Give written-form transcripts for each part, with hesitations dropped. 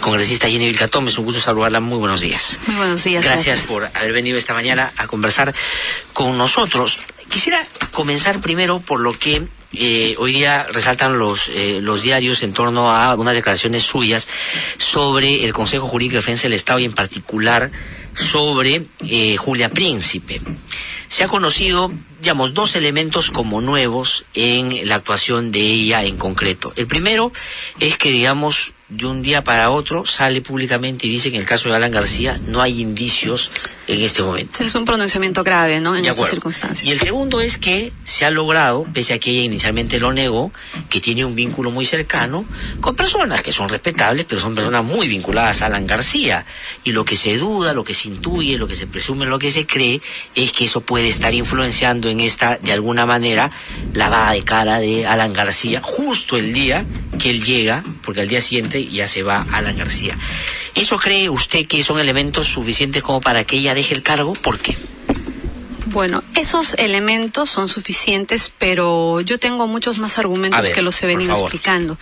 congresista Jenny Vilcatón, es un gusto saludarla, muy buenos días. Muy buenos días. Gracias por haber venido esta mañana a conversar con nosotros. Quisiera comenzar primero por lo que hoy día resaltan los diarios en torno a unas declaraciones suyas sobre el Consejo Jurídico de Defensa del Estado y en particular sobre Julia Príncipe. Se ha conocido, digamos, dos elementos como nuevos en la actuación de ella en concreto. El primero es que, digamos, de un día para otro sale públicamente y dice que en el caso de Alan García no hay indicios en este momento. Es un pronunciamiento grave, ¿no?, en estas circunstancias. Y el segundo es que se ha logrado, pese a que ella inicialmente lo negó, que tiene un vínculo muy cercano con personas que son respetables, pero son personas muy vinculadas a Alan García. Y lo que se duda, lo que se intuye, lo que se presume, lo que se cree, es que eso puede estar influenciando en esta, de alguna manera, lavada de cara de Alan García, justo el día que él llega, porque al día siguiente ya se va Alan García. ¿Eso cree usted que son elementos suficientes como para que ella deje el cargo? ¿Por qué? Bueno, esos elementos son suficientes, pero yo tengo muchos más argumentos que los he venido explicando.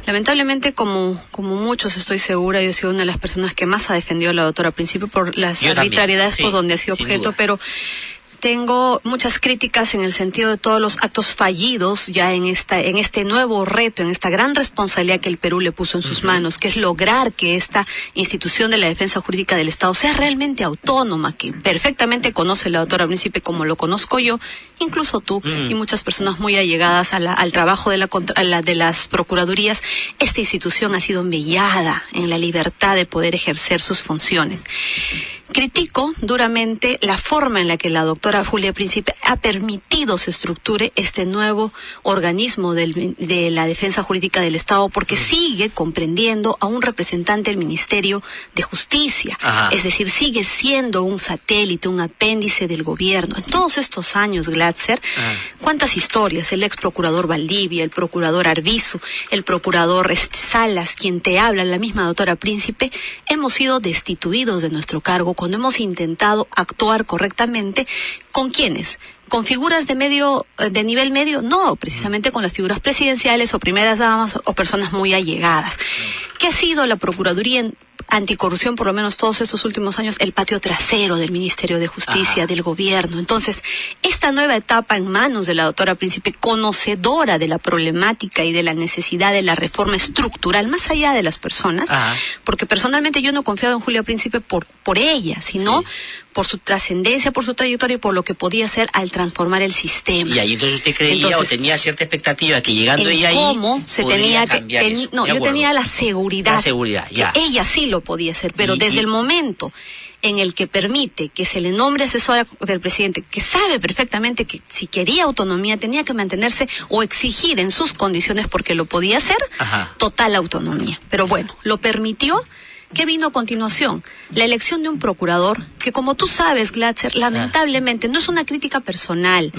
Lamentablemente, como muchos estoy segura, yo he sido una de las personas que más ha defendido a la doctora Príncipe por las arbitrariedades donde ha sido objeto, pero tengo muchas críticas en el sentido de todos los actos fallidos ya en este nuevo reto, en esta gran responsabilidad que el Perú le puso en sus manos, que es lograr que esta institución de la defensa jurídica del Estado sea realmente autónoma, que perfectamente conoce la doctora Príncipe como lo conozco yo, incluso tú y muchas personas muy allegadas al trabajo de las procuradurías. Esta institución ha sido mellada en la libertad de poder ejercer sus funciones. Critico duramente la forma en la que la doctora Julia Príncipe ha permitido se estructure este nuevo organismo de la defensa jurídica del Estado, porque sigue comprendiendo a un representante del Ministerio de Justicia. Es decir, sigue siendo un satélite, un apéndice del gobierno. En todos estos años, Glatzer, ¿cuántas historias? El ex procurador Valdivia, el procurador Arbizu, el procurador Salas, quien te habla, la misma doctora Príncipe, hemos sido destituidos de nuestro cargo cuando hemos intentado actuar correctamente. ¿Con quiénes? ¿Con figuras de nivel medio? No, precisamente con las figuras presidenciales o primeras damas o personas muy allegadas. ¿Qué ha sido la Procuraduría Anticorrupción, por lo menos todos estos últimos años? El patio trasero del Ministerio de Justicia, del gobierno. Entonces, esta nueva etapa en manos de la doctora Príncipe, conocedora de la problemática y de la necesidad de la reforma estructural, más allá de las personas, porque personalmente yo no he confiado en Julia Príncipe por ella, sino por su trascendencia, por su trayectoria y por lo que podía hacer al transformar el sistema. Y ahí entonces usted creía o tenía cierta expectativa que llegando ella ahí cómo se tenía que yo tenía la seguridad que ella sí lo podía hacer, pero desde el momento en el que permite que se le nombre asesora del presidente, que sabe perfectamente que si quería autonomía tenía que mantenerse o exigir en sus condiciones, porque lo podía hacer, total autonomía. Pero bueno, lo permitió. ¿Qué vino a continuación? La elección de un procurador que, como tú sabes, Glatzer, lamentablemente no es una crítica personal,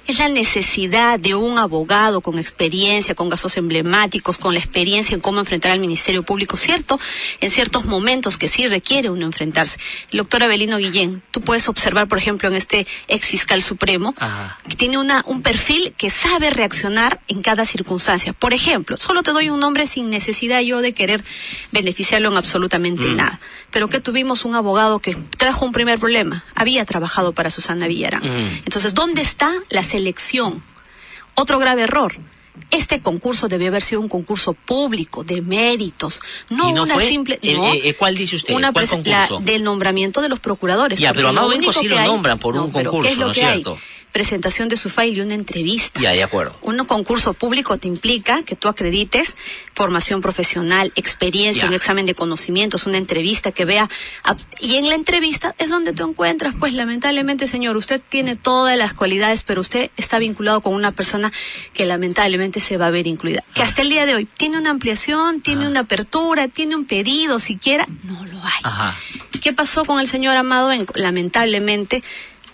es la necesidad de un abogado con experiencia, con casos emblemáticos, con la experiencia en cómo enfrentar al Ministerio Público, ¿cierto? En ciertos momentos que sí requiere uno enfrentarse. El doctor Abelino Guillén, tú puedes observar, por ejemplo, en este ex fiscal supremo, que tiene un perfil que sabe reaccionar en cada circunstancia. Por ejemplo, solo te doy un nombre sin necesidad yo de querer beneficiarlo en absolutamente nada. Pero que tuvimos un abogado que trajo un primer problema. Había trabajado para Susana Villarán. Entonces, ¿dónde está la selección? Otro grave error. Este concurso debió haber sido un concurso público, de méritos, no una fue? Simple... ¿Cuál dice usted? ¿Cuál concurso? Del nombramiento de los procuradores. Ya, pero a Amado Benco sí lo nombran por un concurso, ¿qué es lo ¿no es que cierto? Hay? Presentación de su file y una entrevista. Ya, de acuerdo. Un concurso público te implica que tú acredites formación profesional, experiencia, un examen de conocimientos, una entrevista que vea. Y en la entrevista es donde tú encuentras, pues lamentablemente, señor, usted tiene todas las cualidades, pero usted está vinculado con una persona que lamentablemente se va a ver incluida. Que hasta el día de hoy tiene una ampliación, tiene una apertura, tiene un pedido, siquiera, no lo hay. ¿Qué pasó con el señor Amado Benco? Lamentablemente,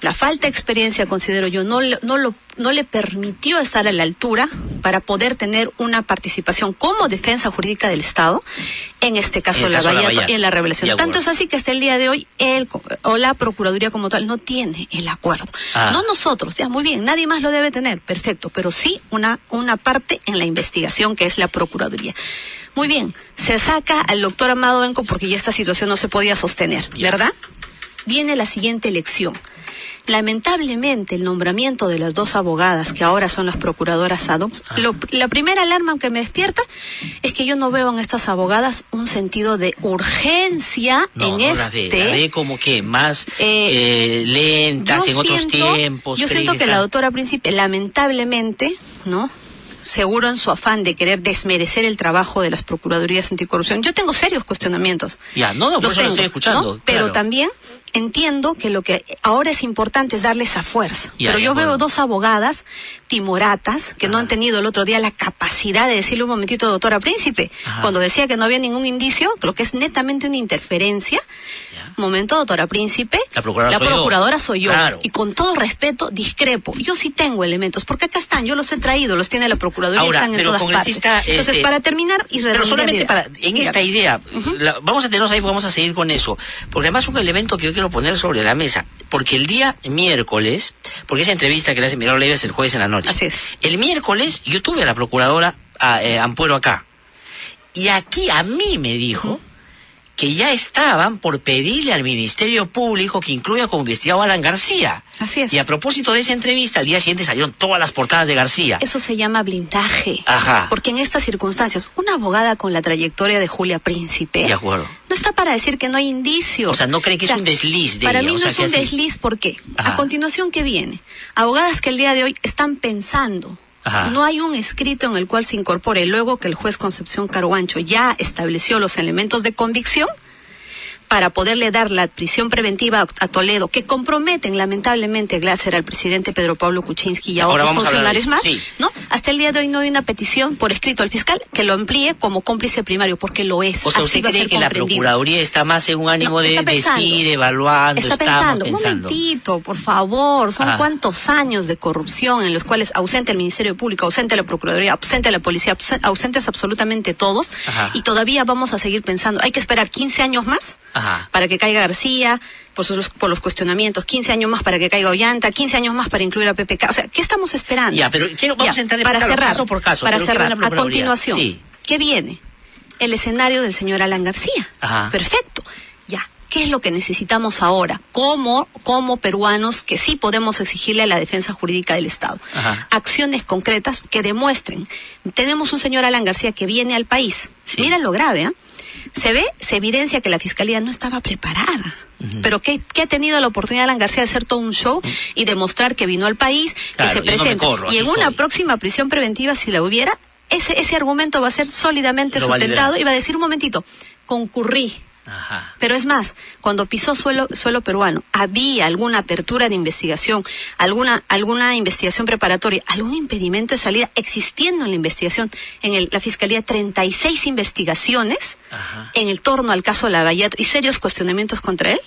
la falta de experiencia, considero yo, no le permitió estar a la altura para poder tener una participación como defensa jurídica del Estado, en este caso la Bahía y en la revelación. Tanto es así que hasta el día de hoy él o la Procuraduría como tal no tiene el acuerdo. No nosotros, ya muy bien, nadie más lo debe tener, perfecto, pero sí una parte en la investigación que es la Procuraduría. Muy bien, se saca al doctor Amado Benco porque ya esta situación no se podía sostener, ¿verdad? Viene la siguiente elección. Lamentablemente, el nombramiento de las dos abogadas, que ahora son las procuradoras ad hoc, la primera alarma que me despierta es que yo no veo en estas abogadas un sentido de urgencia la ve como que más lentas en otros tiempos. Yo siento que la doctora Príncipe, lamentablemente, ¿no?, seguro en su afán de querer desmerecer el trabajo de las procuradurías anticorrupción, yo tengo serios cuestionamientos. Por eso lo estoy escuchando. ¿no? Pero también entiendo que lo que ahora es importante es darle esa fuerza. Pero yo veo dos abogadas timoratas que no han tenido el otro día la capacidad de decirle un momentito, doctora Príncipe, cuando decía que no había ningún indicio, creo que es netamente una interferencia. Momento, doctora Príncipe, la procuradora soy yo. Claro. Y con todo respeto, discrepo. Yo sí tengo elementos, porque acá están, yo los he traído, los tiene la Procuraduría, están en todas partes. Entonces, para terminar y redondear. Pero solamente en esta idea, vamos a tenernos ahí, vamos a seguir con eso. Porque además un elemento que yo quiero poner sobre la mesa, porque el día miércoles, porque esa entrevista que le hace Milagro Leiva es el jueves en la noche. Así es. El miércoles yo tuve a la procuradora Ampuero acá. Y aquí a mí me dijo que ya estaban por pedirle al Ministerio Público que incluya como investigado a Alan García. Así es. Y a propósito de esa entrevista, al día siguiente salieron todas las portadas de García. Eso se llama blindaje. Ajá. Porque en estas circunstancias, una abogada con la trayectoria de Julia Príncipe, de acuerdo, no está para decir que no hay indicios. O sea, no cree que es un desliz de para ella. Para mí no es un desliz, ¿por qué? A continuación, ¿qué viene? Abogadas que el día de hoy están pensando. No hay un escrito en el cual se incorpore, luego que el juez Concepción Caruancho ya estableció los elementos de convicción, para poderle dar la prisión preventiva a Toledo, que comprometen lamentablemente Glasser al presidente Pedro Pablo Kuczynski y a otros funcionarios más, ¿no? Hasta el día de hoy no hay una petición por escrito al fiscal que lo amplíe como cómplice primario, porque lo es. O sea, ¿usted cree que la Procuraduría está más en un ánimo de decir, evaluando, está pensando? Un momentito, por favor, son cuántos años de corrupción en los cuales ausente el Ministerio Público, ausente la Procuraduría, ausente la Policía, ausentes absolutamente todos, y todavía vamos a seguir pensando, hay que esperar 15 años más para que caiga García, por los cuestionamientos, 15 años más para que caiga Ollanta, 15 años más para incluir a PPK. O sea, ¿qué estamos esperando? Pero vamos a entrar caso por caso. Para cerrar, a continuación, ¿qué viene? El escenario del señor Alan García. Perfecto. ¿Qué es lo que necesitamos ahora? Como peruanos que sí podemos exigirle a la defensa jurídica del Estado. Acciones concretas que demuestren. Tenemos un señor Alan García que viene al país. Mira lo grave, se evidencia que la Fiscalía no estaba preparada. Pero que ha tenido la oportunidad Alan García de hacer todo un show y demostrar que vino al país, que se presenta. Y en una próxima prisión preventiva, si la hubiera, ese argumento va a ser sólidamente sustentado y va a decir, un momentito, concurrí. Pero es más, cuando pisó suelo peruano, ¿había alguna apertura de investigación, alguna investigación preparatoria, algún impedimento de salida existiendo en la investigación? En la Fiscalía 36 investigaciones en el torno al caso Lavallato y serios cuestionamientos contra él.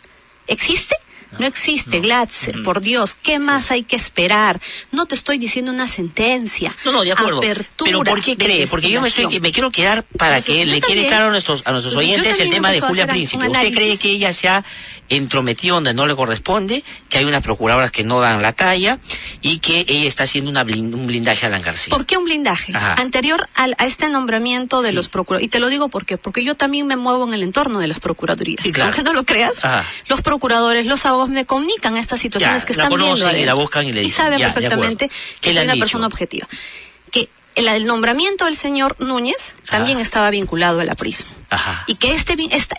¿Existe? No existe, Glatzer, por Dios, ¿qué más hay que esperar? No te estoy diciendo una sentencia. No, de acuerdo. Pero ¿por qué cree? Porque yo me quiero quedar para que le quede claro a nuestros oyentes el tema de Julia Príncipe. ¿Usted cree que ella se ha entrometido donde no le corresponde, que hay unas procuradoras que no dan la talla y que ella está haciendo un blindaje a Alan García? ¿Por qué un blindaje? Anterior a este nombramiento de los procuradores, y te lo digo porque yo también me muevo en el entorno de las procuradurías. Sí, claro. Aunque no lo creas, los procuradores, los abogados me comunican estas situaciones que están viendo y la buscan y le dicen. Y saben perfectamente que soy una persona objetiva. Que el nombramiento del señor Núñez también estaba vinculado a la Prisma. Y que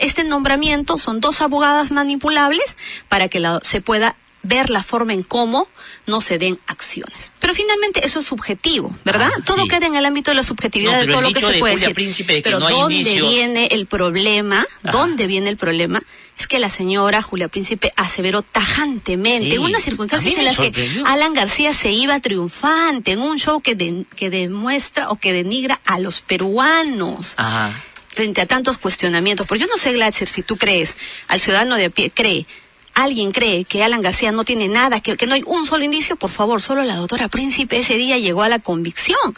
este nombramiento son dos abogadas manipulables para que se pueda ver la forma en cómo no se den acciones. Pero finalmente eso es subjetivo, ¿verdad? Todo queda en el ámbito de la subjetividad de todo lo que se puede decir. Pero ¿dónde viene el problema? ¿Dónde viene el problema? Es que la señora Julia Príncipe aseveró tajantemente, en unas circunstancias en las que Alan García se iba triunfante, en un show que demuestra o que denigra a los peruanos. Frente a tantos cuestionamientos. Porque yo no sé, Glatzer, si tú crees, al ciudadano de a pie, ¿alguien cree que Alan García no tiene nada, que no hay un solo indicio? Por favor, solo la doctora Príncipe ese día llegó a la convicción.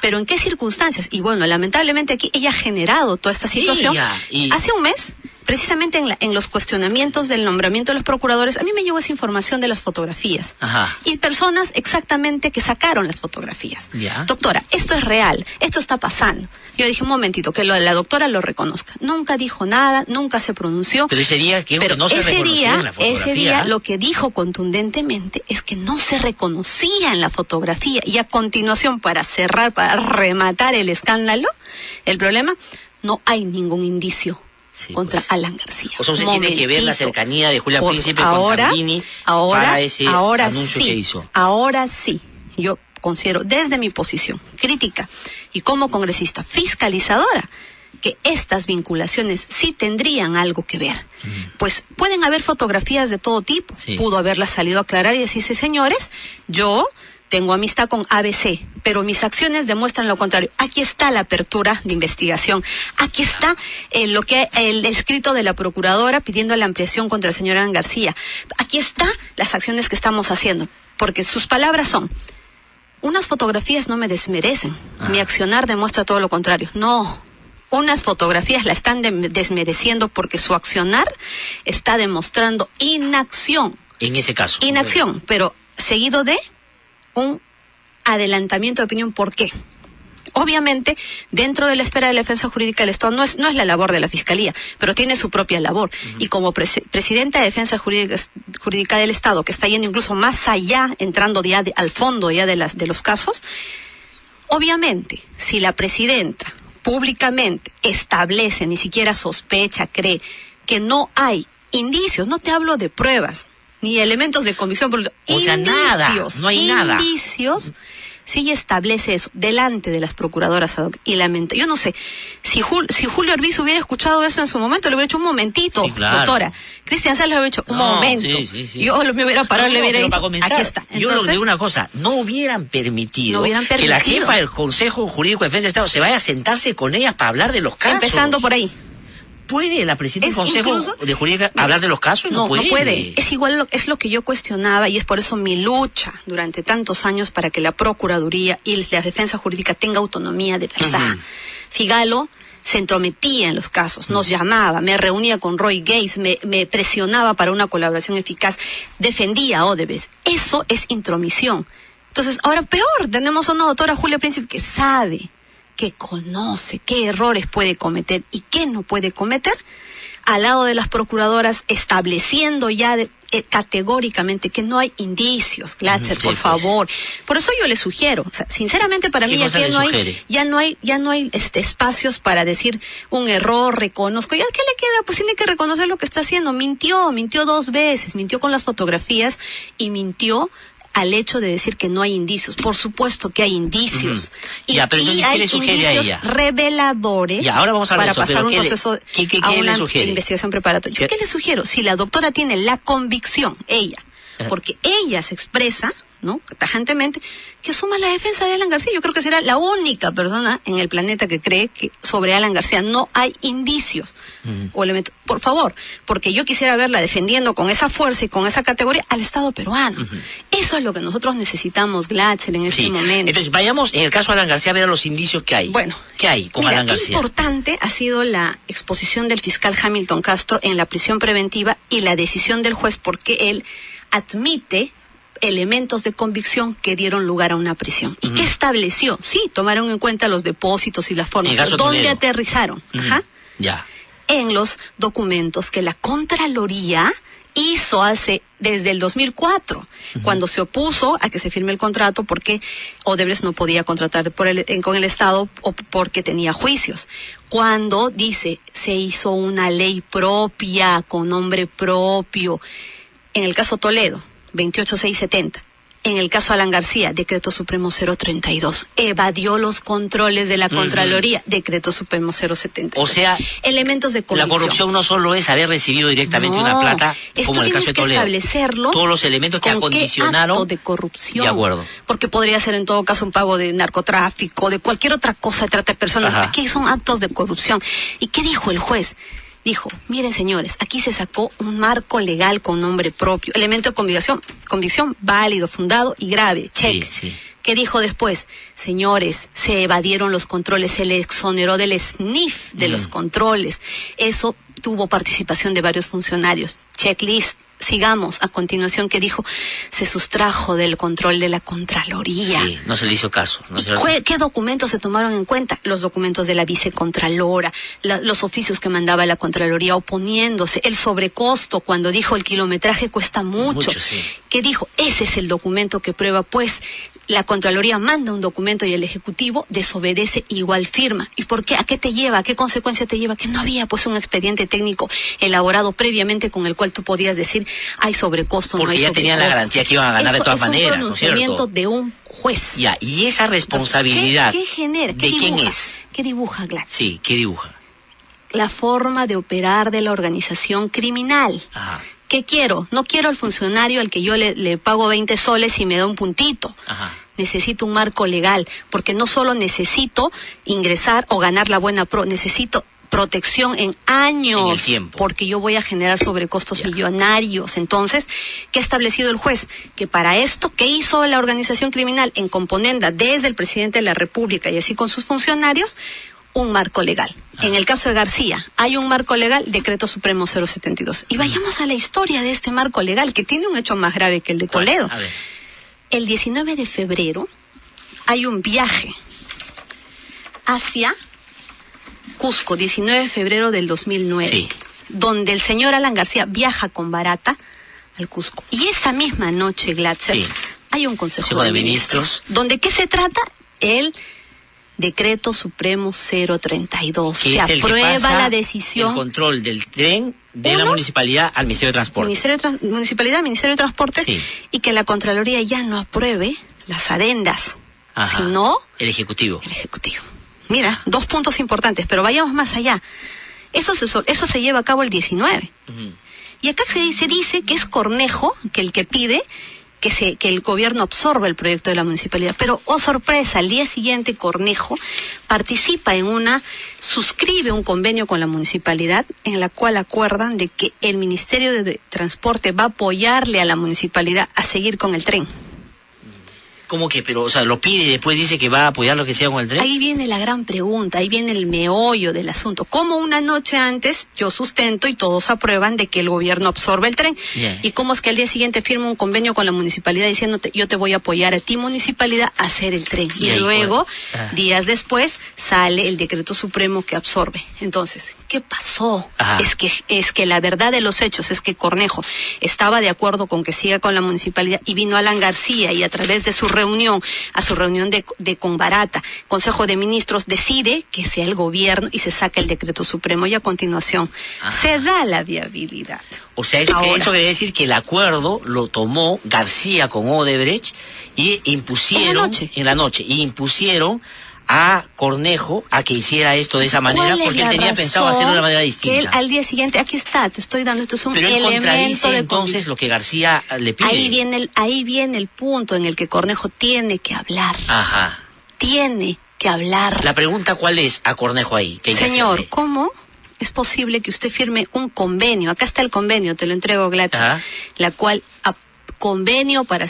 ¿Pero en qué circunstancias? Y bueno, lamentablemente aquí ella ha generado toda esta situación. Hace un mes precisamente en los cuestionamientos del nombramiento de los procuradores, a mí me llegó esa información de las fotografías. Ajá. Y personas exactamente que sacaron las fotografías. Ya. Doctora, esto es real, esto está pasando. Yo dije, un momentito, que la doctora lo reconozca. Nunca dijo nada, nunca se pronunció. Pero ese día que no se reconocía en la fotografía. Ese día lo que dijo contundentemente es que no se reconocía en la fotografía. Y a continuación, para cerrar, para rematar el escándalo, el problema, no hay ningún indicio contra Alan García. O sea, usted tiene que ver la cercanía de Julia Príncipe con Sandini para ese anuncio que hizo. Ahora sí, yo considero desde mi posición crítica y como congresista fiscalizadora que estas vinculaciones sí tendrían algo que ver. Pues pueden haber fotografías de todo tipo. Sí. Pudo haberlas salido a aclarar y decirse, señores, yo tengo amistad con ABC, pero mis acciones demuestran lo contrario. Aquí está la apertura de investigación. Aquí está el escrito de la procuradora pidiendo la ampliación contra el señor Alan García. Aquí está las acciones que estamos haciendo. Porque sus palabras son, unas fotografías no me desmerecen. Mi accionar demuestra todo lo contrario. No. Unas fotografías la están desmereciendo porque su accionar está demostrando inacción. En ese caso. Inacción, pero seguido de un adelantamiento de opinión. ¿Por qué? Obviamente, dentro de la esfera de la defensa jurídica del Estado no es la labor de la Fiscalía, pero tiene su propia labor. Y como presidenta de defensa jurídica del Estado, que está yendo incluso más allá, entrando ya al fondo ya de los casos, obviamente, si la presidenta públicamente establece, ni siquiera sospecha, cree que no hay indicios, no te hablo de pruebas, ni elementos de convicción, nada, no hay nada. Indicios, sí establece eso delante de las procuradoras ad hoc y lamenta. Yo no sé, si Julio Orbiz hubiera escuchado eso en su momento, le hubiera dicho un momentito, claro. Doctora. Cristian Sáenz le hubiera dicho un momento. Sí. Yo me hubiera parado, le hubiera dicho, comenzar, aquí está. Entonces, yo le digo una cosa, no hubieran permitido que la jefa del Consejo Jurídico de Defensa del Estado se vaya a sentarse con ellas para hablar de los casos. Empezando por ahí. ¿Puede la presidenta del Consejo de Jurídica hablar de los casos? No puede. Es igual, es lo que yo cuestionaba y es por eso mi lucha durante tantos años para que la Procuraduría y la defensa jurídica tenga autonomía de verdad. Figalo se entrometía en los casos, nos llamaba, me reunía con Roy Gates, me presionaba para una colaboración eficaz, defendía a Odebrecht. Eso es intromisión. Entonces, ahora peor, tenemos a una doctora Julia Príncipe que sabe, que conoce qué errores puede cometer y qué no puede cometer, al lado de las procuradoras, estableciendo ya categóricamente que no hay indicios. Glatzer, por favor. Por eso yo le sugiero, o sea, sinceramente para mí aquí ya no hay espacios para decir un error, reconozco. ¿Y al qué le queda? Pues tiene que reconocer lo que está haciendo. Mintió 2 veces, mintió con las fotografías y mintió al hecho de decir que no hay indicios. Por supuesto que hay indicios. Y hay indicios reveladores ahora vamos a para pasar un proceso a una investigación preparatoria. ¿Qué le sugiero? Si la doctora tiene la convicción, ella, porque ella se expresa, ¿no?, tajantemente, que asuma la defensa de Alan García. Yo creo que será la única persona en el planeta que cree que sobre Alan García no hay indicios o elementos. Por favor, porque yo quisiera verla defendiendo con esa fuerza y con esa categoría al Estado peruano. Eso es lo que nosotros necesitamos, Glatzer, en este momento. Entonces, vayamos en el caso de Alan García a ver los indicios que hay. Bueno, ¿qué hay con Alan García? Qué importante ha sido la exposición del fiscal Hamilton Castro en la prisión preventiva y la decisión del juez, porque él admite elementos de convicción que dieron lugar a una prisión. ¿Y qué estableció? Sí, tomaron en cuenta los depósitos y las formas. ¿Dónde aterrizaron? En los documentos que la Contraloría hizo desde el 2004, cuando se opuso a que se firme el contrato porque Odebrecht no podía contratar con el Estado o porque tenía juicios. Cuando dice, se hizo una ley propia, con nombre propio. En el caso Toledo, 28670. En el caso Alan García, Decreto Supremo 032. Evadió los controles de la Contraloría, Decreto Supremo 070. O sea, elementos de corrupción. La corrupción no solo es haber recibido directamente una plata, como en el caso de Toledo. Establecerlo. Todos los elementos que acondicionaron. Acto de corrupción. De acuerdo. Porque podría ser en todo caso un pago de narcotráfico, de cualquier otra cosa de trata de personas. Aquí son actos de corrupción. ¿Y qué dijo el juez? Dijo, miren señores, aquí se sacó un marco legal con nombre propio, elemento de convicción válido, fundado y grave, check. ¿Qué dijo después? Señores, se evadieron los controles, se le exoneró del SNIF de los controles. Eso tuvo participación de varios funcionarios. Checklist. Sigamos. A continuación, ¿qué dijo? Se sustrajo del control de la Contraloría. Sí, no se le hizo caso. ¿Qué documentos se tomaron en cuenta? Los documentos de la vicecontralora, los oficios que mandaba la Contraloría oponiéndose, el sobrecosto, cuando dijo el kilometraje cuesta mucho. Sí. ¿Qué dijo? Ese es el documento que prueba, pues, la Contraloría manda un documento y el Ejecutivo desobedece, igual firma. ¿Y por qué? ¿A qué te lleva? ¿A qué consecuencia te lleva? Que no había, pues, un expediente técnico elaborado previamente con el cual tú podías decir hay sobrecosto, porque no hay ya sobrecosto. tenían la garantía que iban a ganar de todas maneras, ¿no es cierto? Es un pronunciamiento de un juez. Ya, y esa responsabilidad. Entonces, ¿qué genera? ¿De quién es? ¿Qué dibuja, Gladys? Sí, ¿qué dibuja? La forma de operar de la organización criminal. Ajá. ¿Qué quiero? No quiero al funcionario al que yo le pago 20 soles y me da un puntito. Ajá. Necesito un marco legal, porque no solo necesito ingresar o ganar la buena necesito protección en años, en el tiempo, porque yo voy a generar sobrecostos millonarios. Entonces, ¿qué ha establecido el juez? Que para esto, ¿qué hizo la organización criminal en componenda desde el presidente de la República y así con sus funcionarios? Un marco legal. En el caso de García, hay un marco legal, Decreto Supremo 072. Y vayamos a la historia de este marco legal, que tiene un hecho más grave que el de Toledo. A ver. El 19 de febrero hay un viaje hacia Cusco, 19 de febrero del 2009, sí, donde el señor Alan García viaja con Barata al Cusco. Y esa misma noche, Glatzer, sí, hay un consejo de ministros. ¿Donde qué se trata? El Decreto Supremo 032. Se aprueba la decisión. El control del tren de la municipalidad al Ministerio de Transporte. Municipalidad, Ministerio de Transporte, sí, y que la Contraloría ya no apruebe las adendas, sino el Ejecutivo. El Ejecutivo. Mira, 2 puntos importantes, pero vayamos más allá. Eso se lleva a cabo el 19. Y acá se dice que es Cornejo que el que pide que el gobierno absorba el proyecto de la municipalidad. Pero, oh sorpresa, al día siguiente Cornejo participa suscribe un convenio con la municipalidad en la cual acuerdan de que el Ministerio de Transporte va a apoyarle a la municipalidad a seguir con el tren. ¿Cómo que? Pero, o sea, lo pide y después dice que va a apoyar lo que sea con el tren. Ahí viene la gran pregunta, ahí viene el meollo del asunto. ¿Cómo una noche antes yo sustento y todos aprueban de que el gobierno absorbe el tren? Yeah. ¿Y cómo es que al día siguiente firma un convenio con la municipalidad diciéndote yo te voy a apoyar a ti, municipalidad, a hacer el tren? Y luego, días después, sale el Decreto Supremo que absorbe. Entonces, ¿qué pasó? Es que la verdad de los hechos es que Cornejo estaba de acuerdo con que siga con la municipalidad y vino Alan García y a través de su reunión de con Barata, Consejo de Ministros, decide que sea el gobierno y se saca el Decreto Supremo y a continuación se da la viabilidad. O sea, eso quiere decir que el acuerdo lo tomó García con Odebrecht y impusieron en la noche y impusieron a Cornejo a que hiciera esto de esa manera porque él tenía pensado hacerlo de una manera distinta. Que él al día siguiente, aquí está, te estoy dando, esto es un elemento de entonces lo que García le pide. Ahí viene el punto en el que Cornejo tiene que hablar. Tiene que hablar. La pregunta, ¿cuál es a Cornejo ahí? Señor, ¿cómo es posible que usted firme un convenio? Acá está el convenio, te lo entrego, Glatzer, la cual convenio para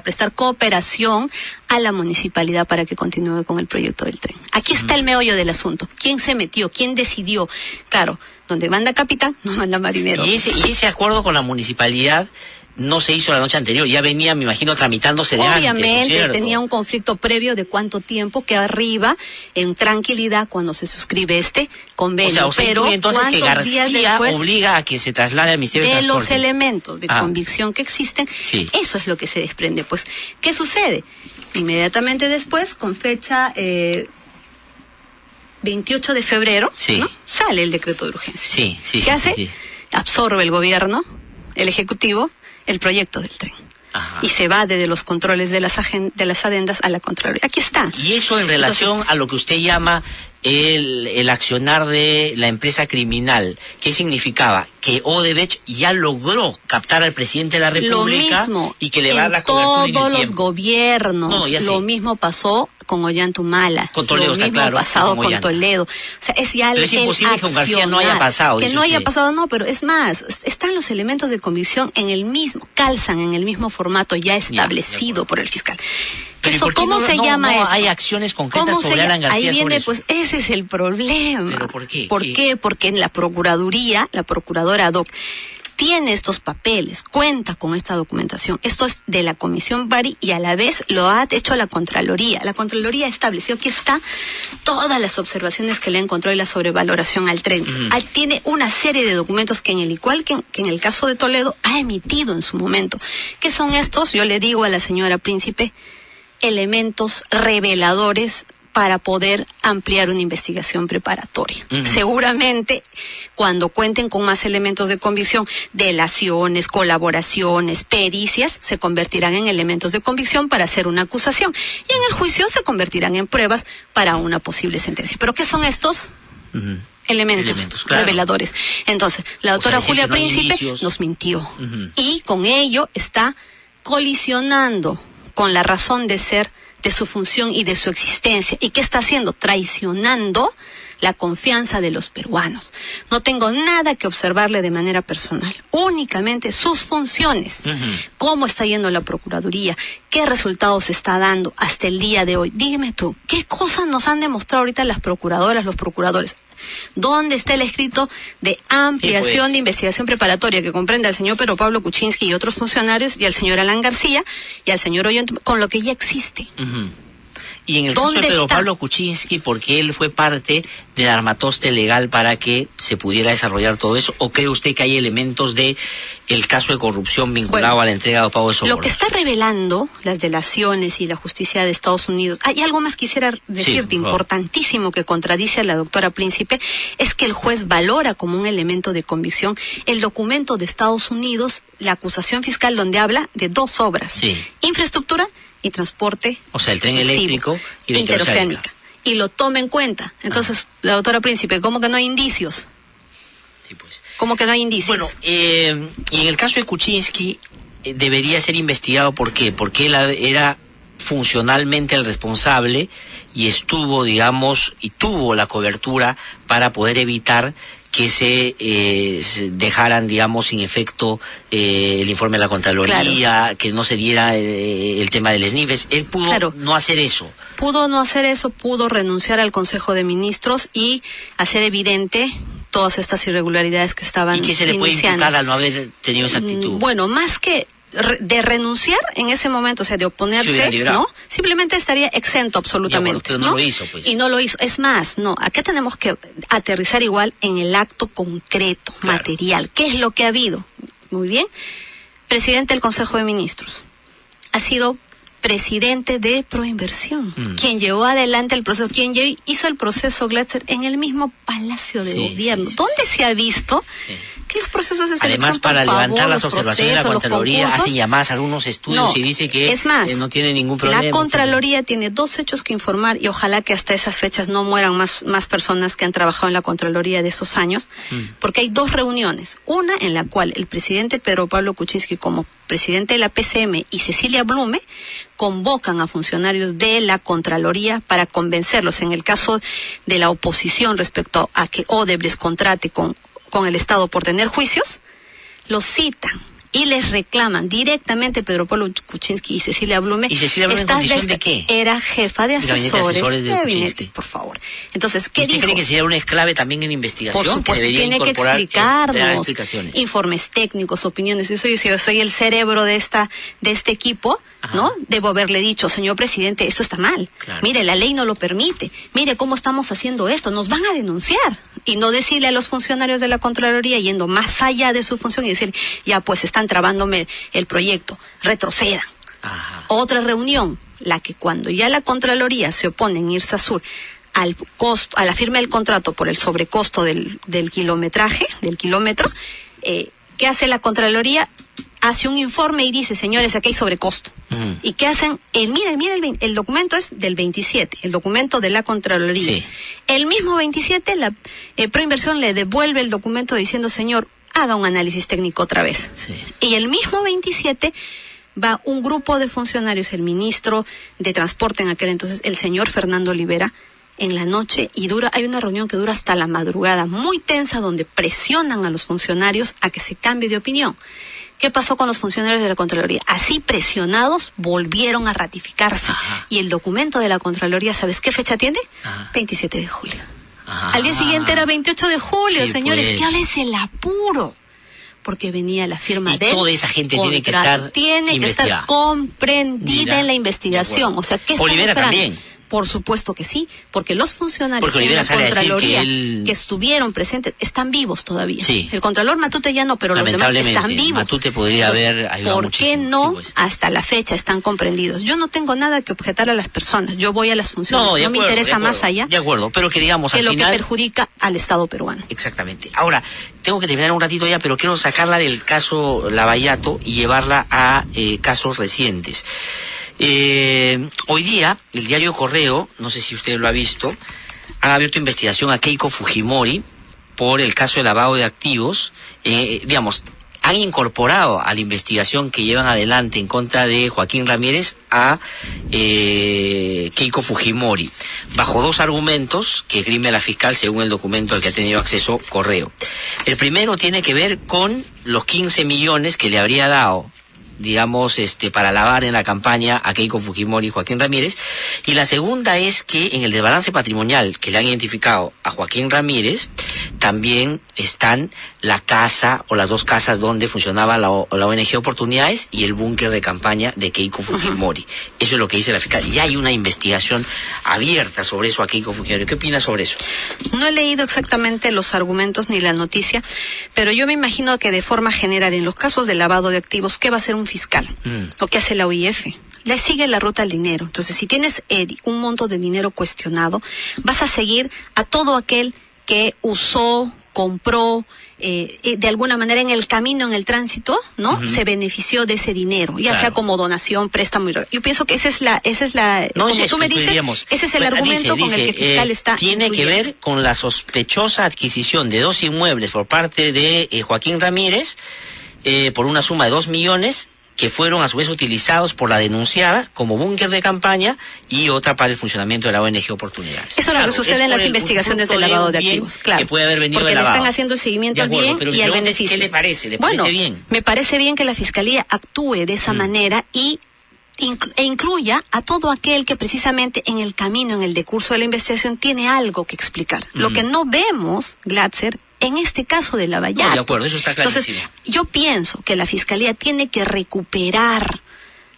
prestar cooperación a la municipalidad para que continúe con el proyecto del tren. Aquí está el meollo del asunto. ¿Quién se metió? ¿Quién decidió? Claro, donde manda capitán, no manda marinero. Y ese acuerdo con la municipalidad no se hizo la noche anterior, ya venía, me imagino, tramitándose de antes. Obviamente, tenía un conflicto previo de cuánto tiempo que arriba, en tranquilidad, cuando se suscribe este convenio. O sea, pero entonces que García obliga a que se traslade al Ministerio de Transporte. De los elementos de convicción que existen, eso es lo que se desprende. Pues, ¿qué sucede? Inmediatamente después, con fecha 28 de febrero, ¿no? Sale el decreto de urgencia. ¿Qué hace? Absorbe el gobierno, el Ejecutivo, el proyecto del tren. Y se va desde los controles de las adendas a la Contraloría. Aquí está. Y eso en relación a lo que usted llama el accionar de la empresa criminal. ¿Qué significaba? Que Odebrecht ya logró captar al presidente de la República y que le va a dar la cobertura en el tiempo. Todos los gobiernos. Lo mismo pasó con Ollantumala. Con Toledo, lo mismo está claro, pasado con Toledo. O sea, es ya pero es imposible que con García no haya pasado. Que no haya pasado, no, pero es más, están los elementos de convicción en el mismo, calzan en el mismo formato ya establecido por el fiscal. Pero eso, ¿cómo se llama eso? Hay acciones concretas sobre Alan García. Ahí viene, eso? Pues ese es el problema. ¿Pero por qué? ¿Por qué? Porque en la Procuraduría, la Procuradora ad hoc, tiene estos papeles, cuenta con esta documentación. Esto es de la Comisión Bari y a la vez lo ha hecho la Contraloría. La Contraloría ha establecido que está todas las observaciones que le encontró y la sobrevaloración al tren. Tiene una serie de documentos que igual que en el caso de Toledo, ha emitido en su momento. ¿Qué son estos? Yo le digo a la señora Príncipe, elementos reveladores para poder ampliar una investigación preparatoria. Seguramente, cuando cuenten con más elementos de convicción, delaciones, colaboraciones, pericias, se convertirán en elementos de convicción para hacer una acusación. Y en el juicio se convertirán en pruebas para una posible sentencia. ¿Pero qué son estos? Elementos claro. Reveladores. Entonces, la doctora Julia Príncipe nos mintió. Y con ello está colisionando con la razón de ser de su función y de su existencia. ¿Y qué está haciendo? Traicionando la confianza de los peruanos. No tengo nada que observarle de manera personal, únicamente sus funciones. ¿Cómo está yendo la Procuraduría? ¿Qué resultados está dando hasta el día de hoy? Dígame tú, ¿qué cosas nos han demostrado ahorita las procuradoras, los procuradores? ¿Dónde está el escrito de ampliación de investigación preparatoria que comprende al señor Pedro Pablo Kuczynski y otros funcionarios, y al señor Alan García y al señor Ollantumala, con lo que ya existe? Y en el caso de Pedro Pablo Kuczynski, porque él fue parte del armatoste legal para que se pudiera desarrollar todo eso, ¿o cree usted que hay elementos de el caso de corrupción vinculado a la entrega de pago de sobornos? Lo que está revelando las delaciones y la justicia de Estados Unidos, hay algo más quisiera decirte, importantísimo, que contradice a la doctora Príncipe, es que el juez valora como un elemento de convicción el documento de Estados Unidos, la acusación fiscal, donde habla de dos obras, infraestructura y transporte, o sea, el tren eléctrico y la interoceánica, y lo toma en cuenta. Entonces, la doctora Príncipe, ¿cómo que no hay indicios? Sí, pues. ¿Cómo que no hay indicios? Bueno, y en el caso de Kuczynski debería ser investigado. ¿Por qué? Porque él era funcionalmente el responsable y estuvo, digamos, y tuvo la cobertura para poder evitar que se dejaran, digamos, sin efecto el informe de la Contraloría, que no se diera el tema del SNIFES. Él pudo no hacer eso. Pudo no hacer eso, pudo renunciar al Consejo de Ministros y hacer evidente todas estas irregularidades que estaban iniciando. ¿Y qué se le puede imputar al no haber tenido esa actitud? Bueno, más que de renunciar en ese momento, o sea, de oponerse, ¿no? Simplemente estaría exento absolutamente. Pero no lo hizo, pues. Y no lo hizo. Es más, no, acá tenemos que aterrizar igual en el acto concreto, material. ¿Qué es lo que ha habido? Muy bien. Presidente del Consejo de Ministros. Ha sido presidente de Proinversión, quien llevó adelante el proceso, quien hizo el proceso Glatzer en el mismo Palacio de Gobierno. ¿Dónde se ha visto que los procesos de selección, además, para levantar las observaciones de la Contraloría, hacen llamadas a algunos estudios y dice que no tiene ningún problema? La Contraloría tiene dos hechos que informar, y ojalá que hasta esas fechas no mueran más personas que han trabajado en la Contraloría de esos años, porque hay dos reuniones. Una en la cual el presidente Pedro Pablo Kuczynski, como presidente de la PCM, y Cecilia Blume convocan a funcionarios de la Contraloría para convencerlos, en el caso de la oposición respecto a que Odebrecht contrate con el Estado por tener juicios, los citan y les reclaman directamente Pedro Pablo Kuczynski y Cecilia Blume. ¿Y Cecilia Blume en condición de qué? Era jefa de asesores de Kuczynski, por favor. Entonces, ¿qué dijo? ¿Usted cree que Cecilia Blume es clave también en investigación? Por supuesto, que tiene que explicarnos informes técnicos, opiniones. Yo soy el cerebro de este equipo, ¿no? Debo haberle dicho, señor presidente, esto está mal. Mire, la ley no lo permite. Mire cómo estamos haciendo esto. Nos van a denunciar. Y no decirle a los funcionarios de la Contraloría, yendo más allá de su función, y decir, ya pues están trabándome el proyecto, retrocedan. Otra reunión, la que cuando ya la Contraloría se opone en Irsasur al costo, a la firma del contrato por el sobrecosto del kilometraje, del kilómetro, ¿qué hace la Contraloría? Hace un informe y dice, señores, aquí hay sobrecosto. ¿Y qué hacen? El documento es del 27, el documento de la Contraloría. El mismo 27, la Proinversión le devuelve el documento diciendo, señor, haga un análisis técnico otra vez. Y el mismo 27 va un grupo de funcionarios, el ministro de Transporte en aquel entonces, el señor Fernando Olivera, en la noche, y hay una reunión que dura hasta la madrugada, muy tensa, donde presionan a los funcionarios a que se cambie de opinión. ¿Qué pasó con los funcionarios de la Contraloría? Así presionados, volvieron a ratificarse. Ajá. Y el documento de la Contraloría, ¿sabes qué fecha tiene? Ajá. 27 de julio. Ajá. Al día siguiente era 28 de julio, sí, señores. Pues. ¿Qué es el apuro? Porque venía la firma de toda esa gente tiene que estar comprendida en la investigación. O sea, ¿qué está Olivera esperando? También. Por supuesto que sí, porque los funcionarios de la Contraloría que estuvieron presentes están vivos todavía. Sí. El Contralor Matute ya no, pero los demás están vivos. Matute podría haber ayudado muchísimo. ¿Por qué no? Sí, pues. Hasta la fecha están comprendidos. Yo no tengo nada que objetar a las personas. Yo voy a las funciones. No me interesa más allá. De acuerdo, pero que digamos que al lo final, que perjudica al Estado peruano. Exactamente. Ahora, tengo que terminar un ratito ya, pero quiero sacarla del caso Lavallato y llevarla a casos recientes. Hoy día, el diario Correo, no sé si usted lo ha visto, ha abierto investigación a Keiko Fujimori por el caso de lavado de activos. Han incorporado a la investigación que llevan adelante en contra de Joaquín Ramírez a Keiko Fujimori, bajo dos argumentos que esgrime la fiscal según el documento al que ha tenido acceso Correo. El primero tiene que ver con los 15 millones que le habría dado, digamos, para lavar en la campaña a Keiko Fujimori y Joaquín Ramírez. Y la segunda es que en el desbalance patrimonial que le han identificado a Joaquín Ramírez, también están la casa o las dos casas donde funcionaba la ONG Oportunidades y el búnker de campaña de Keiko Fujimori. Eso es lo que dice la fiscal. Y hay una investigación abierta sobre eso a Keiko Fujimori. ¿Qué opinas sobre eso? No he leído exactamente los argumentos ni la noticia, pero yo me imagino que de forma general, en los casos de lavado de activos, ¿qué va a hacer un fiscal? ¿O qué hace la OIF? Le sigue la ruta al dinero. Entonces, si tienes un monto de dinero cuestionado, vas a seguir a todo aquel que usó, compró, de alguna manera en el camino, en el tránsito, ¿no? Se benefició de ese dinero, ya sea como donación, préstamo. Yo pienso que esa es la, no, como tú me dices, ese es el argumento con el que el fiscal está. Tiene que ver con la sospechosa adquisición de 2 inmuebles por parte de Joaquín Ramírez, por una suma de 2 millones, que fueron a su vez utilizados por la denunciada como búnker de campaña y otra para el funcionamiento de la ONG Oportunidades. Eso es lo que sucede en las investigaciones de lavado de activos, claro. Que puede haber venido porque de le lavado. Están haciendo el seguimiento al bien y al beneficio. ¿Qué le parece? ¿Le parece bien? Me parece bien que la Fiscalía actúe de esa manera e incluya a todo aquel que precisamente en el camino, en el decurso de la investigación, tiene algo que explicar. Lo que no vemos, Glatzer, en este caso de Lavallato. No, de acuerdo, eso está clarísimo. Entonces, yo pienso que la Fiscalía tiene que recuperar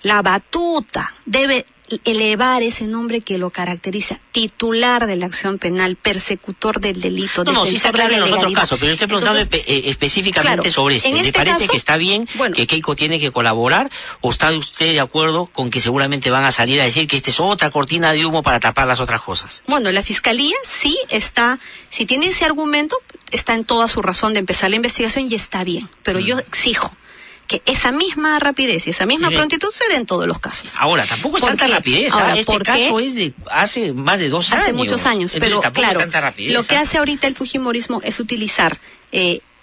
la batuta, debe elevar ese nombre que lo caracteriza, titular de la acción penal, persecutor del delito. No, sí está claro en los otros casos, pero yo estoy preguntando específicamente sobre este. ¿Le parece caso, que está bien que Keiko tiene que colaborar o está usted de acuerdo con que seguramente van a salir a decir que esta es otra cortina de humo para tapar las otras cosas? Bueno, la Fiscalía sí está, si tiene ese argumento, está en toda su razón de empezar la investigación y está bien, pero yo exijo que esa misma rapidez y esa misma prontitud se den en todos los casos. Ahora, tampoco es tanta rapidez. Ahora, este caso es de hace más de 2 años. Hace muchos años, entonces, pero claro, es tanta rapidez, lo que hace ahorita el fujimorismo es utilizar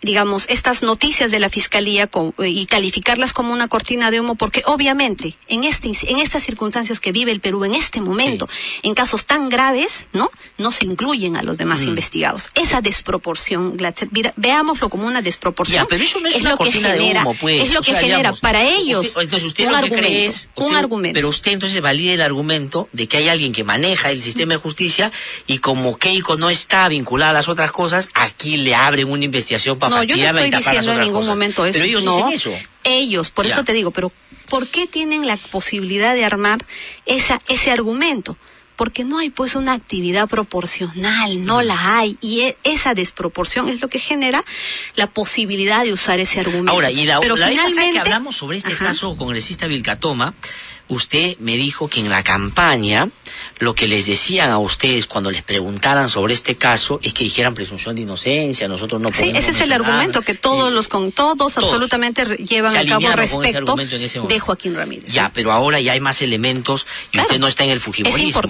digamos, estas noticias de la Fiscalía y calificarlas como una cortina de humo, porque obviamente en estas circunstancias que vive el Perú en este momento, en casos tan graves, no se incluyen a los demás investigados. Esa desproporción, Glatzer, veámoslo como una desproporción. Pero eso no es una cortina de humo, pues. Es lo que genera, digamos, para ellos usted un argumento. Pero usted entonces valida el argumento de que hay alguien que maneja el sistema de justicia y como Keiko no está vinculada a las otras cosas, aquí le abren una investigación para no, yo no estoy diciendo en ningún momento eso. Pero ellos dicen eso. Ellos, por eso te digo, pero ¿por qué tienen la posibilidad de armar ese argumento? Porque no hay pues una actividad proporcional, no la hay, y esa desproporción es lo que genera la posibilidad de usar ese argumento. Ahora, y la vez pasada que hablamos sobre este caso congresista Vilcatoma, usted me dijo que en la campaña lo que les decían a ustedes cuando les preguntaran sobre este caso es que dijeran presunción de inocencia, nosotros no podemos. Sí, ese es el argumento que todos absolutamente llevan a cabo respecto de Joaquín Ramírez. Ya, pero ahora ya hay más elementos y claro, usted no está en el fujimorismo.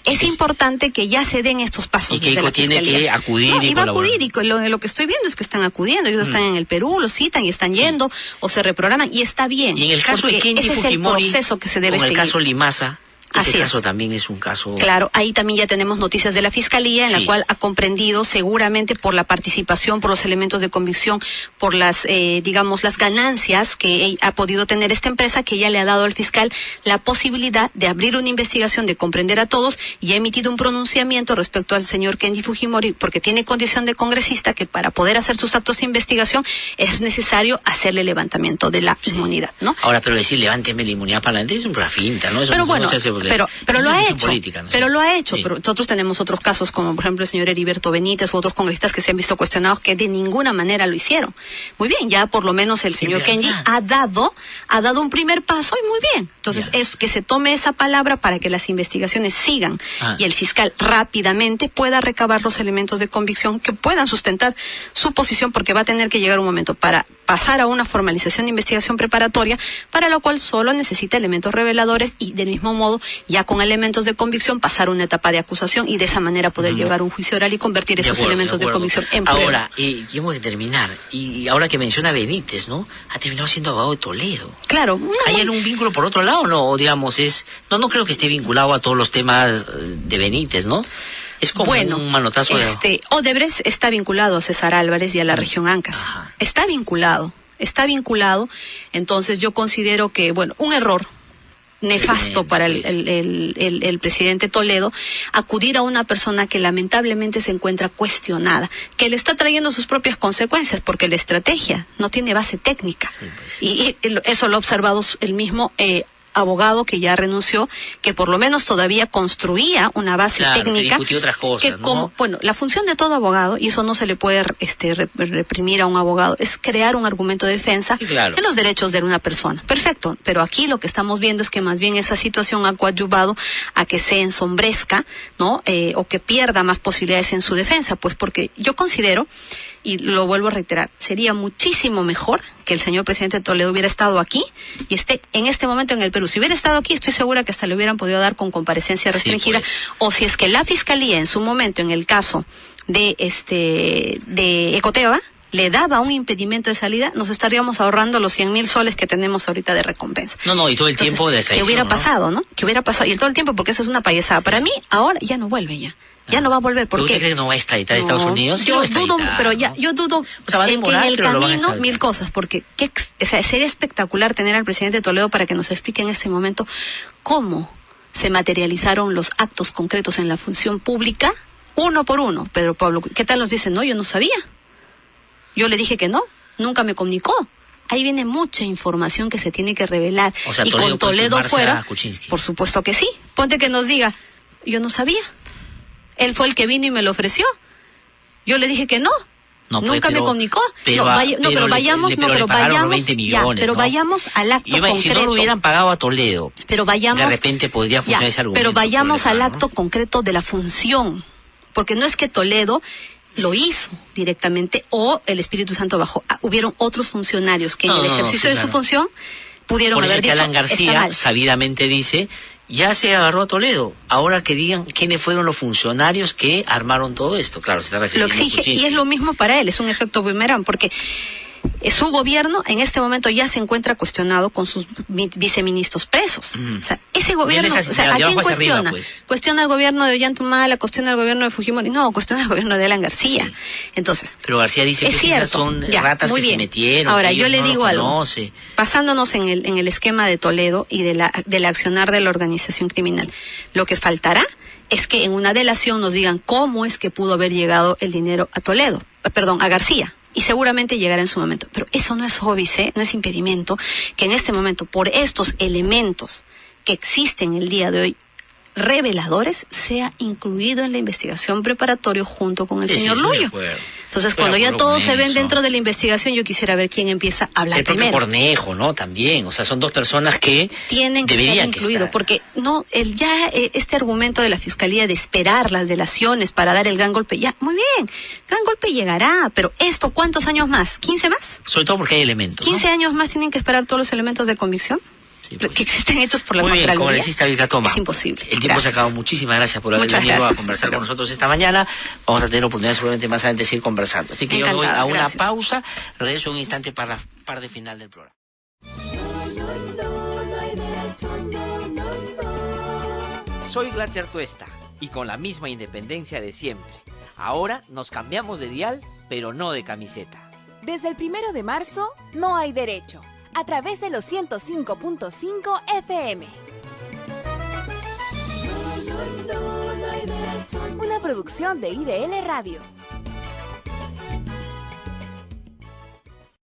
Es importante que ya se den estos pasos. Y Keiko tiene que acudir y va a acudir, y lo que estoy viendo es que están acudiendo, ellos están en el Perú, los citan y están yendo o se reprograman y está bien. Y en el caso de Kenji Fujimori, es el proceso que se debe seguir. El caso Limasa, ese caso es. También es un caso... Claro, ahí también ya tenemos noticias de la Fiscalía, en la cual ha comprendido seguramente por la participación, por los elementos de convicción, por las, las ganancias que ha podido tener esta empresa, que ya le ha dado al fiscal la posibilidad de abrir una investigación, de comprender a todos, y ha emitido un pronunciamiento respecto al señor Kenji Fujimori, porque tiene condición de congresista, que para poder hacer sus actos de investigación es necesario hacerle levantamiento de la inmunidad, ¿no? Ahora, pero decir levánteme la inmunidad para adelante es una finta, ¿no? Eso pero no, bueno, no se hace pero lo ha hecho, política, ¿no? pero lo ha hecho. Sí. Pero nosotros tenemos otros casos, como por ejemplo el señor Heriberto Benítez u otros congresistas que se han visto cuestionados que de ninguna manera lo hicieron. Muy bien, ya por lo menos el señor Kenji ha dado un primer paso y muy bien. Entonces es que se tome esa palabra para que las investigaciones sigan y el fiscal rápidamente pueda recabar los elementos de convicción que puedan sustentar su posición, porque va a tener que llegar un momento para pasar a una formalización de investigación preparatoria, para lo cual solo necesita elementos reveladores y del mismo modo ya con elementos de convicción pasar una etapa de acusación y de esa manera poder llevar un juicio oral y convertir esos elementos de convicción en prueba. Ahora, tengo que terminar, y ahora que menciona Benítez, ¿no? Ha terminado siendo abogado de Toledo. Claro. ¿Hay algún vínculo por otro lado, no? O digamos, no creo que esté vinculado a todos los temas de Benítez, ¿no? Es como un manotazo de... Odebrecht está vinculado a César Álvarez y a la región Ancas. Ajá. Está vinculado. Entonces yo considero que, un error nefasto para el presidente Toledo, acudir a una persona que lamentablemente se encuentra cuestionada, que le está trayendo sus propias consecuencias, porque la estrategia no tiene base técnica. Sí, pues. Y eso lo ha observado el mismo abogado que ya renunció, que por lo menos todavía construía una base técnica, que otras cosas, que como, la función de todo abogado, y eso no se le puede reprimir a un abogado, es crear un argumento de defensa en los derechos de una persona. Perfecto, pero aquí lo que estamos viendo es que más bien esa situación ha coadyuvado a que se ensombrezca, ¿no? O que pierda más posibilidades en su defensa, pues porque yo considero, y lo vuelvo a reiterar, sería muchísimo mejor que el señor presidente Toledo hubiera estado aquí y esté en este momento en el Perú. Si hubiera estado aquí, estoy segura que hasta le hubieran podido dar con comparecencia restringida, o si es que la Fiscalía en su momento, en el caso de Ecoteva, le daba un impedimento de salida, nos estaríamos ahorrando los 100,000 soles que tenemos ahorita de recompensa. Y todo el tiempo de traición, ¿qué hubiera pasado, no? ¿Qué hubiera pasado? Y todo el tiempo, porque eso es una payasada. Para mí, ahora ya no vuelve ya. Ya no va a volver. ¿Por qué? ¿Usted cree que no va a extraditar a Estados Unidos? Yo dudo, pero yo dudo en que en el camino mil cosas, porque sería espectacular tener al presidente Toledo para que nos explique en este momento cómo se materializaron los actos concretos en la función pública, uno por uno. Pedro Pablo, ¿qué tal nos dicen? No, yo no sabía. Yo le dije que no, nunca me comunicó. Ahí viene mucha información que se tiene que revelar. O sea, y con Toledo fuera, Kuczynski. Por supuesto que sí. Ponte que nos diga, yo no sabía. Él fue el que vino y me lo ofreció. Yo le dije que no. Nunca me comunicó. Pero vayamos al acto concreto. Si no lo hubieran pagado a Toledo, pero vayamos, de repente podría funcionar ese argumento. Pero vayamos al acto concreto de la función. Porque no es que Toledo lo hizo directamente o el Espíritu Santo bajó. Hubieron otros funcionarios que en el ejercicio de su función pudieron haber dicho, Alan García sabidamente dice, ya se agarró a Toledo, ahora que digan quiénes fueron los funcionarios que armaron todo esto. Claro, se está refiriendo. Lo exige, y es lo mismo para él, es un efecto boomerang, porque su gobierno en este momento ya se encuentra cuestionado con sus viceministros presos. O sea, ese gobierno, ¿a quién cuestiona? Arriba, pues. ¿Cuestiona al gobierno de Ollantumala? ¿Cuestiona al gobierno de Fujimori? No, cuestiona al gobierno de Alan García. Sí. Entonces, pero García dice que esas son ratas que se metieron. Ahora, yo le digo algo. Basándonos en el esquema de Toledo y del accionar de la organización criminal, lo que faltará es que en una delación nos digan cómo es que pudo haber llegado el dinero a García. Y seguramente llegará en su momento. Pero eso no es óbice, no es impedimento que en este momento, por estos elementos que existen el día de hoy, reveladores, sea incluido en la investigación preparatoria junto con el señor Luyo. Entonces, cuando ya todos se ven dentro de la investigación, yo quisiera ver quién empieza a hablar primero. El propio Cornejo, ¿no? También, o sea, son dos personas que tienen que estar incluidos, porque no, este argumento de la Fiscalía de esperar las delaciones para dar el gran golpe, ya, muy bien, gran golpe llegará, pero esto, ¿cuántos años más? ¿15 más? Sobre todo porque hay elementos, ¿15 años más tienen que esperar todos los elementos de convicción? Sí, pues. Que existen hechos por la Contraloría. Muy bien, congresista Vilcatoma. Es imposible. El tiempo se acabó. Muchísimas gracias por haber venido a conversar con nosotros esta mañana. Vamos a tener oportunidad seguramente más adelante de seguir conversando. Así que yo me voy a una pausa. Regreso un instante para la parte final del programa. Soy Glatzer Tuesta y con la misma independencia de siempre. Ahora nos cambiamos de dial, pero no de camiseta. Desde el 1 de marzo, no hay derecho. A través de los 105.5 FM. Una producción de IDL Radio.